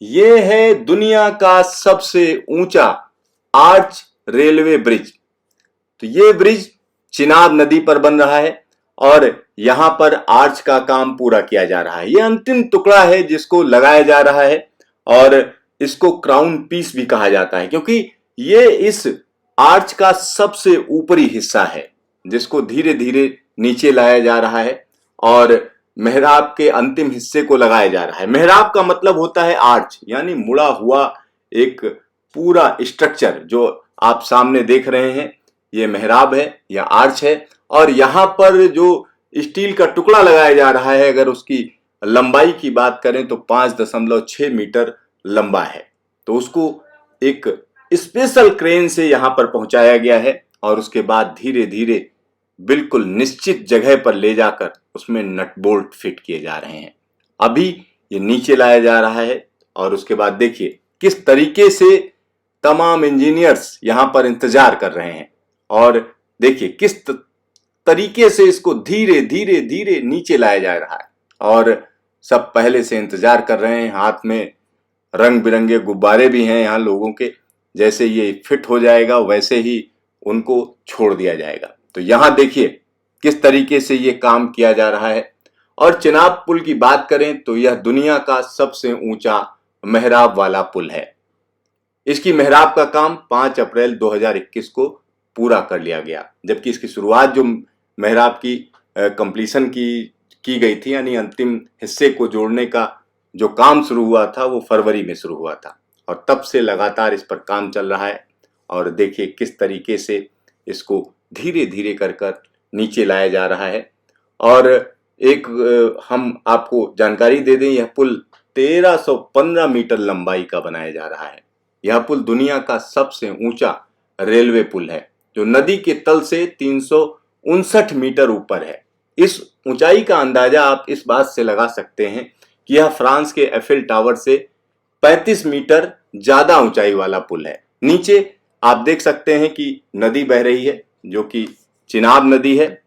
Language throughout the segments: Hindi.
ये है दुनिया का सबसे ऊंचा आर्च रेलवे ब्रिज। तो ये ब्रिज चिनाब नदी पर बन रहा है और यहां पर आर्च का काम पूरा किया जा रहा है। ये अंतिम टुकड़ा है जिसको लगाया जा रहा है और इसको क्राउन पीस भी कहा जाता है, क्योंकि ये इस आर्च का सबसे ऊपरी हिस्सा है जिसको धीरे धीरे नीचे लाया जा रहा है और मेहराब के अंतिम हिस्से को लगाया जा रहा है। मेहराब का मतलब होता है आर्च, यानी मुड़ा हुआ एक पूरा स्ट्रक्चर। जो आप सामने देख रहे हैं ये मेहराब है या आर्च है और यहां पर जो स्टील का टुकड़ा लगाया जा रहा है, अगर उसकी लंबाई की बात करें तो 5.6 मीटर लंबा है। तो उसको एक स्पेशल क्रेन से यहां पर पहुंचाया गया है और उसके बाद धीरे धीरे बिल्कुल निश्चित जगह पर ले जाकर उसमें नट बोल्ट फिट किए जा रहे हैं। अभी ये नीचे लाया जा रहा है और उसके बाद देखिए किस तरीके से तमाम इंजीनियर्स यहां पर इंतजार कर रहे हैं और देखिए किस तरीके से इसको धीरे धीरे धीरे नीचे लाया जा रहा है और सब पहले से इंतजार कर रहे हैं। हाथ में रंग बिरंगे गुब्बारे भी हैं यहाँ लोगों के। जैसे ये फिट हो जाएगा वैसे ही उनको छोड़ दिया जाएगा। तो यहाँ देखिए किस तरीके से ये काम किया जा रहा है। और चिनाब पुल की बात करें तो यह दुनिया का सबसे ऊंचा मेहराब वाला पुल है। इसकी मेहराब का काम 5 अप्रैल 2021 को पूरा कर लिया गया, जबकि इसकी शुरुआत जो मेहराब की कंप्लीशन की गई थी, यानी अंतिम हिस्से को जोड़ने का जो काम शुरू हुआ था वो फरवरी में शुरू हुआ था और तब से लगातार इस पर काम चल रहा है। और देखिए किस तरीके से इसको धीरे धीरे कर कर नीचे लाया जा रहा है। और एक हम आपको जानकारी दे दें, यह पुल 1315 मीटर लंबाई का बनाया जा रहा है। यह पुल दुनिया का सबसे ऊंचा रेलवे पुल है जो नदी के तल से 359 मीटर ऊपर है। इस ऊंचाई का अंदाजा आप इस बात से लगा सकते हैं कि यह फ्रांस के एफिल टावर से 35 मीटर ज्यादा ऊंचाई वाला पुल है। नीचे आप देख सकते हैं कि नदी बह रही है जो कि चिनाब नदी है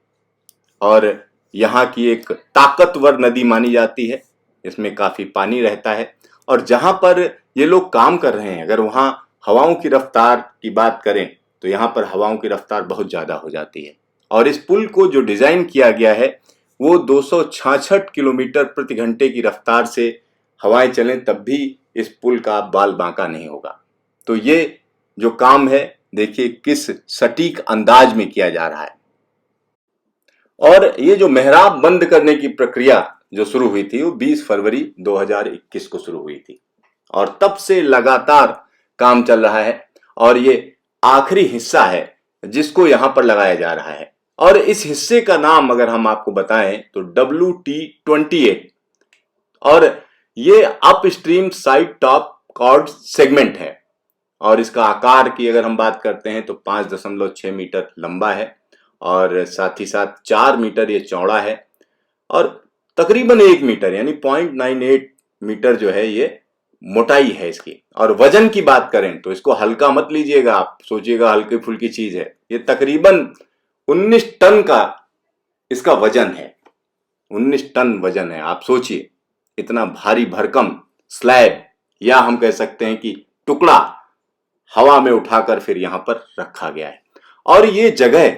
और यहाँ की एक ताकतवर नदी मानी जाती है। इसमें काफी पानी रहता है और जहां पर ये लोग काम कर रहे हैं, अगर वहां हवाओं की रफ्तार की बात करें तो यहाँ पर हवाओं की रफ्तार बहुत ज्यादा हो जाती है। और इस पुल को जो डिजाइन किया गया है वो 266 किलोमीटर प्रति घंटे की रफ्तार से हवाएं चलें तब भी इस पुल का बाल बांका नहीं होगा। तो ये जो काम है देखिए किस सटीक अंदाज में किया जा रहा है। और ये जो मेहराब बंद करने की प्रक्रिया जो शुरू हुई थी वो 20 फरवरी 2021 को शुरू हुई थी और तब से लगातार काम चल रहा है और ये आखिरी हिस्सा है जिसको यहां पर लगाया जा रहा है। और इस हिस्से का नाम अगर हम आपको बताएं तो WT28 और ये upstream side top chord segment है और इसका आकार की अगर हम बात करते हैं तो 5.6 मीटर लंबा है और साथ ही साथ 4 मीटर ये चौड़ा है और तकरीबन 1 मीटर यानी 0.98 मीटर जो है ये मोटाई है इसकी। और वजन की बात करें तो इसको हल्का मत लीजिएगा, आप सोचिएगा हल्की फुल्की चीज है। ये तकरीबन 19 टन का इसका वजन है। 19 टन वजन है। आप सोचिए इतना भारी भरकम स्लैब या हम कह सकते हैं कि टुकड़ा हवा में उठाकर फिर यहां पर रखा गया है। और ये जगह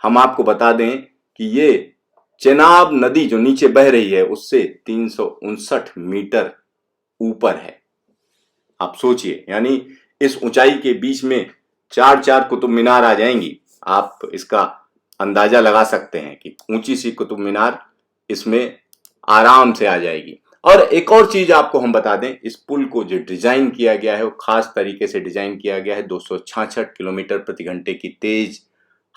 हम आपको बता दें कि ये चेनाब नदी जो नीचे बह रही है उससे 359 मीटर ऊपर है। आप सोचिए यानी इस ऊंचाई के बीच में 4 कुतुब मीनार आ जाएंगी। आप इसका अंदाजा लगा सकते हैं कि ऊंची सी कुतुब मीनार इसमें आराम से आ जाएगी। और एक और चीज आपको हम बता दें, इस पुल को जो डिजाइन किया गया है वो खास तरीके से डिजाइन किया गया है। 266 किलोमीटर प्रति घंटे की तेज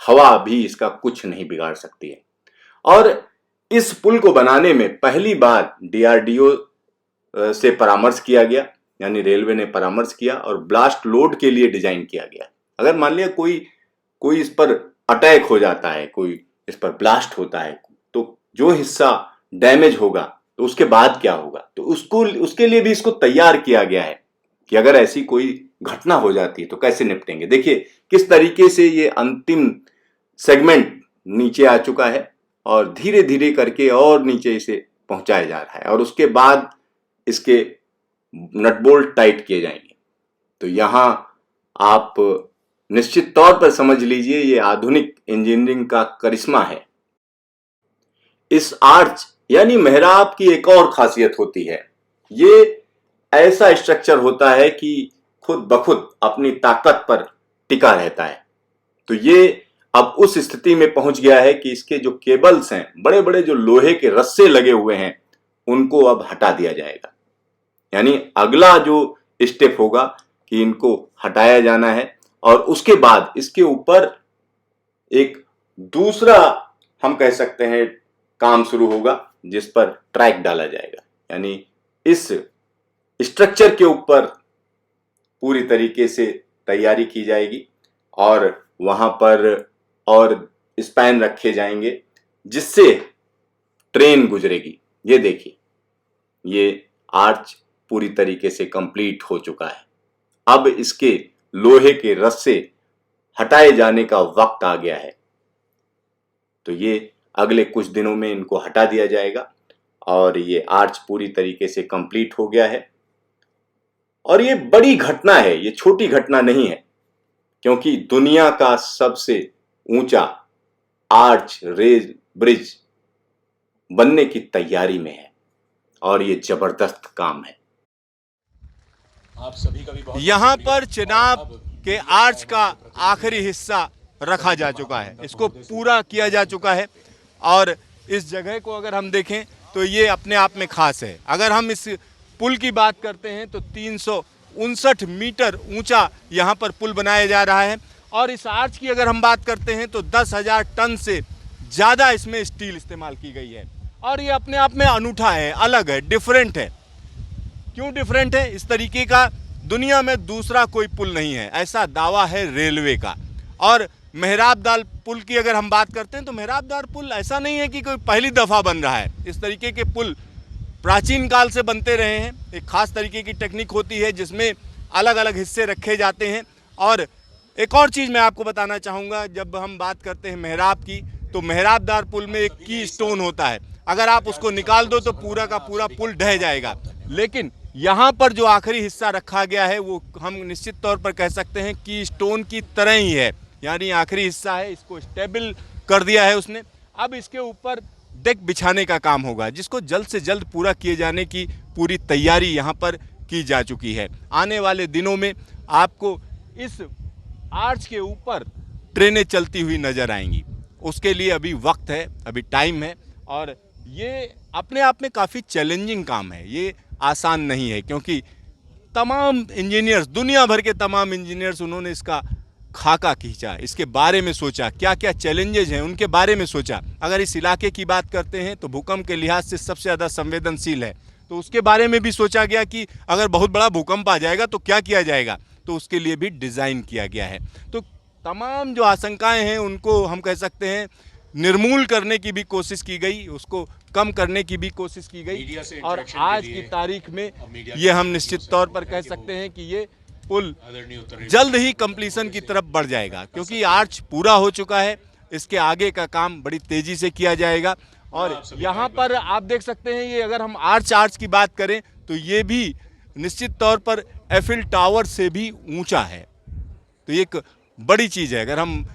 हवा भी इसका कुछ नहीं बिगाड़ सकती है। और इस पुल को बनाने में पहली बार DRDO से परामर्श किया गया, यानी रेलवे ने परामर्श किया और ब्लास्ट लोड के लिए डिजाइन किया गया। अगर मान लिया कोई इस पर अटैक हो जाता है, कोई इस पर ब्लास्ट होता है तो जो हिस्सा डैमेज होगा तो उसके बाद क्या होगा, तो उसके लिए भी इसको तैयार किया गया है कि अगर ऐसी कोई घटना हो जाती है तो कैसे निपटेंगे। देखिए किस तरीके से ये अंतिम सेगमेंट नीचे आ चुका है और धीरे धीरे करके और नीचे इसे पहुंचाया जा रहा है और उसके बाद इसके नट बोल्ट टाइट किए जाएंगे। तो यहां आप निश्चित तौर पर समझ लीजिए ये आधुनिक इंजीनियरिंग का करिश्मा है। इस आर्च यानी मेहराब की एक और खासियत होती है, ये ऐसा स्ट्रक्चर होता है कि खुद बखुद अपनी ताकत पर टिका रहता है। तो ये अब उस स्थिति में पहुंच गया है कि इसके जो केबल्स हैं, बड़े बड़े जो लोहे के रस्से लगे हुए हैं, उनको अब हटा दिया जाएगा। यानी अगला जो स्टेप होगा कि इनको हटाया जाना है और उसके बाद इसके ऊपर एक दूसरा, हम कह सकते हैं, काम शुरू होगा जिस पर ट्रैक डाला जाएगा। यानी इस स्ट्रक्चर के ऊपर पूरी तरीके से तैयारी की जाएगी और वहां पर और स्पैन रखे जाएंगे जिससे ट्रेन गुजरेगी। ये देखिए, ये आर्च पूरी तरीके से कंप्लीट हो चुका है। अब इसके लोहे के रस्से हटाए जाने का वक्त आ गया है। तो ये अगले कुछ दिनों में इनको हटा दिया जाएगा और ये आर्च पूरी तरीके से कंप्लीट हो गया है। और ये बड़ी घटना है, ये छोटी घटना नहीं है, क्योंकि दुनिया का सबसे ऊंचा आर्च रेल ब्रिज बनने की तैयारी में है और ये जबरदस्त काम है। आप सभी का भी बहुत यहाँ पर चिनाब के आर्च का आखिरी हिस्सा रखा जा चुका है, इसको पूरा किया जा चुका है। और इस जगह को अगर हम देखें तो ये अपने आप में खास है। अगर हम इस पुल की बात करते हैं तो 359 मीटर ऊंचा यहाँ पर पुल बनाया जा रहा है। और इस आर्च की अगर हम बात करते हैं तो 10,000 टन से ज़्यादा इसमें स्टील इस्तेमाल की गई है। और ये अपने आप में अनूठा है, अलग है, डिफरेंट है। क्यों डिफरेंट है? इस तरीके का दुनिया में दूसरा कोई पुल नहीं है, ऐसा दावा है रेलवे का। और मेहराबदार पुल की अगर हम बात करते हैं तो मेहराबदार पुल ऐसा नहीं है कि कोई पहली दफ़ा बन रहा है। इस तरीके के पुल प्राचीन काल से बनते रहे हैं। एक खास तरीके की टेक्निक होती है जिसमें अलग अलग हिस्से रखे जाते हैं। और एक और चीज़ मैं आपको बताना चाहूँगा, जब हम बात करते हैं मेहराब की तो मेहराबदार पुल में एक की स्टोन होता है, अगर आप उसको निकाल दो तो पूरा का पूरा पुल ढह जाएगा। लेकिन यहाँ पर जो आखिरी हिस्सा रखा गया है वो हम निश्चित तौर पर कह सकते हैं कि स्टोन की तरह ही है। यानी आखिरी हिस्सा है, इसको स्टेबल कर दिया है उसने। अब इसके ऊपर डेक बिछाने का काम होगा जिसको जल्द से जल्द पूरा किए जाने की पूरी तैयारी यहाँ पर की जा चुकी है। आने वाले दिनों में आपको इस आर्च के ऊपर ट्रेनें चलती हुई नज़र आएंगी। उसके लिए अभी वक्त है, अभी टाइम है। और ये अपने आप में काफ़ी चैलेंजिंग काम है, ये आसान नहीं है, क्योंकि तमाम इंजीनियर्स, दुनिया भर के तमाम इंजीनियर्स, उन्होंने इसका खाका खींचा, इसके बारे में सोचा, क्या क्या चैलेंजेस हैं उनके बारे में सोचा। अगर इस इलाके की बात करते हैं तो भूकंप के लिहाज से सबसे ज़्यादा संवेदनशील है, तो उसके बारे में भी सोचा गया कि अगर बहुत बड़ा भूकंप आ जाएगा तो क्या किया जाएगा, तो उसके लिए भी डिज़ाइन किया गया है। तो तमाम जो आशंकाएं हैं उनको हम कह सकते हैं निर्मूल करने की भी कोशिश की गई, उसको कम करने की भी कोशिश की गई। और आज की तारीख में ये हम निश्चित तौर पर कह सकते हैं कि ये पुल जल्द ही कंप्लीशन की तरफ बढ़ जाएगा, क्योंकि आर्च पूरा हो चुका है। इसके आगे का काम बड़ी तेज़ी से किया जाएगा। और यहाँ पर आप देख सकते हैं, ये अगर हम आर्च की बात करें तो ये भी निश्चित तौर पर एफिल टावर से भी ऊंचा है। तो ये एक बड़ी चीज़ है। अगर हम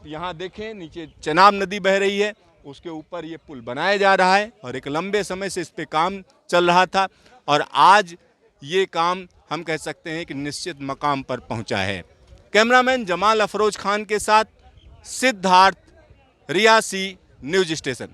यहाँ देखें, नीचे चेनाब नदी बह रही है, उसके ऊपर ये पुल बनाया जा रहा है और एक लंबे समय से इस पे काम चल रहा था। और आज ये काम हम कह सकते हैं कि निश्चित मकाम पर पहुंचा है। कैमरामैन जमाल अफरोज खान के साथ सिद्धार्थ, रियासी न्यूज़ स्टेशन।